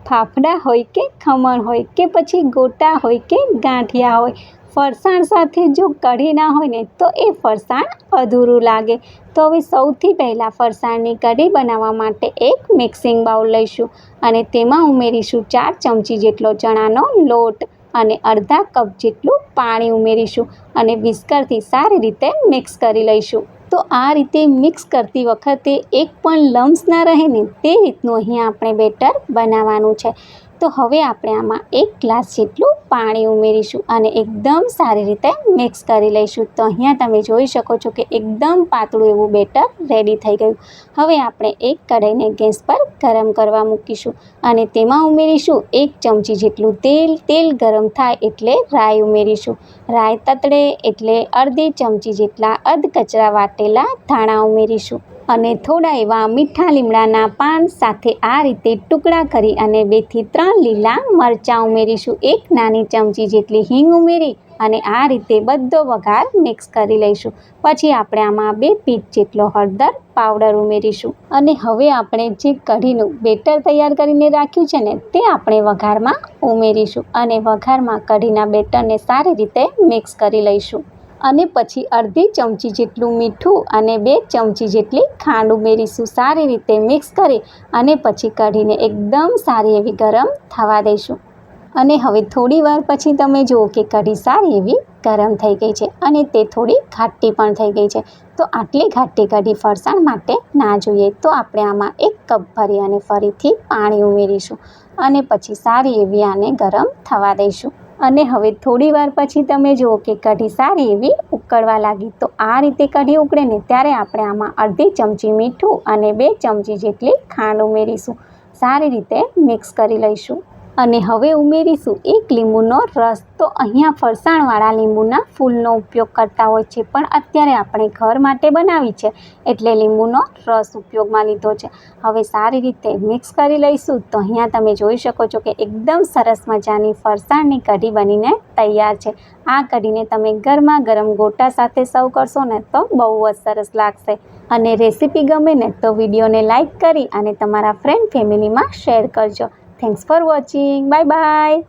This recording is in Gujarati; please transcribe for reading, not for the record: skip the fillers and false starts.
ફાફડા હોય કે ખમણ હોય કે પછી ગોટા હોય કે ગાંઠિયા હોય, ફરસાણ સાથે જો કઢી ના હોય ને તો એ ફરસાણ અધૂરું લાગે. તો હવે સૌથી પહેલાં ફરસાણની કઢી બનાવવા માટે એક મિક્સિંગ બાઉલ લઈશું અને તેમાં ઉમેરીશું 4 ચમચી જેટલો ચણાનો લોટ અને અડધા કપ જેટલું પાણી ઉમેરીશું અને વિસ્કરથી સારી રીતે મિક્સ કરી લઈશું. તો આ રીતે મિક્સ કરતી વખતે એક પણ લમ્સ ના રહે ને તે રીતનું અહીં આપણે બેટર બનાવવાનું છે. તો હવે આપણે આમાં 1 ગ્લાસ જેટલું પાણી ઉમેરીશું અને એકદમ સારી રીતે મિક્સ કરી લઈશું. તો અહીંયા તમે જોઈ શકો છો કે એકદમ પાતળું એવું બેટર રેડી થઈ ગયું. હવે આપણે એક કઢાઈને ગેસ પર ગરમ કરવા મૂકીશું અને તેમાં ઉમેરીશું 1 ચમચી જેટલું તેલ. તેલ ગરમ થાય એટલે રાઈ ઉમેરીશું. રાઈ તતડે એટલે અડધી ચમચી જેટલા અધકચરા વાટેલા ધાણા ઉમેરીશું અને થોડા એવા મીઠા લીમડાના પાન સાથે આ રીતે ટુકડા કરી અને 2 થી 3 લીલા મરચાં ઉમેરીશું. 1 નાની ચમચી જેટલી હિંગ ઉમેરી અને આ રીતે બધો વઘાર મિક્સ કરી લઈશું. પછી આપણે આમાં 2 પીંચ જેટલો હળદર પાવડર ઉમેરીશું અને હવે આપણે જે કઢીનું બેટર તૈયાર કરીને રાખ્યું છે ને તે આપણે વઘારમાં ઉમેરીશું અને વઘારમાં કઢીના બેટરને સારી રીતે મિક્સ કરી લઈશું અને પછી અડધી ચમચી જેટલું મીઠું અને 2 ચમચી જેટલી ખાંડ ઉમેરીશું. સારી રીતે મિક્સ કરી અને પછી કઢીને એકદમ સારી એવી ગરમ થવા દઈશું અને હવે થોડી વાર પછી તમે જુઓ કે કઢી સારી એવી ગરમ થઈ ગઈ છે અને તે થોડી ઘાટી પણ થઈ ગઈ છે. તો આટલી ઘાટી કઢી ફરસાણ માટે ના જોઈએ. તો આપણે આમાં 1 કપ ભરી અને ફરીથી પાણી ઉમેરીશું અને પછી સારી એવી આને ગરમ થવા દઈશું અને હવે થોડી વાર પછી તમે જુઓ કે કઢી સારી એવી ઉકળવા લાગી. તો આ રીતે કઢી ઉકળે ને ત્યારે આપણે આમાં અડધી ચમચી મીઠું અને 2 ચમચી જેટલી ખાંડ ઉમેરીશું. સારી રીતે મિક્સ કરી લઈશું અને હવે ઉમેરીશું 1 લીંબુનો રસ. તો અહીંયા ફરસાણવાળા લીંબુના ફૂલનો ઉપયોગ કરતા હોય છે પણ અત્યારે આપણે ઘર માટે બનાવી છે એટલે લીંબુનો રસ ઉપયોગમાં લીધો છે. હવે સારી રીતે મિક્સ કરી લઈશું. તો અહીંયા તમે જોઈ શકો છો કે એકદમ સરસ મજાની ફરસાણની કઢી બનીને તૈયાર છે. આ કઢીને તમે ગરમા ગરમ ગોટા સાથે સર્વ કરશો ને તો બહુ જ સરસ લાગશે. અને રેસીપી ગમે ને તો વિડીયોને લાઈક કરી અને તમારા ફ્રેન્ડ ફેમિલીમાં શેર કરજો. Thanks for watching. Bye bye.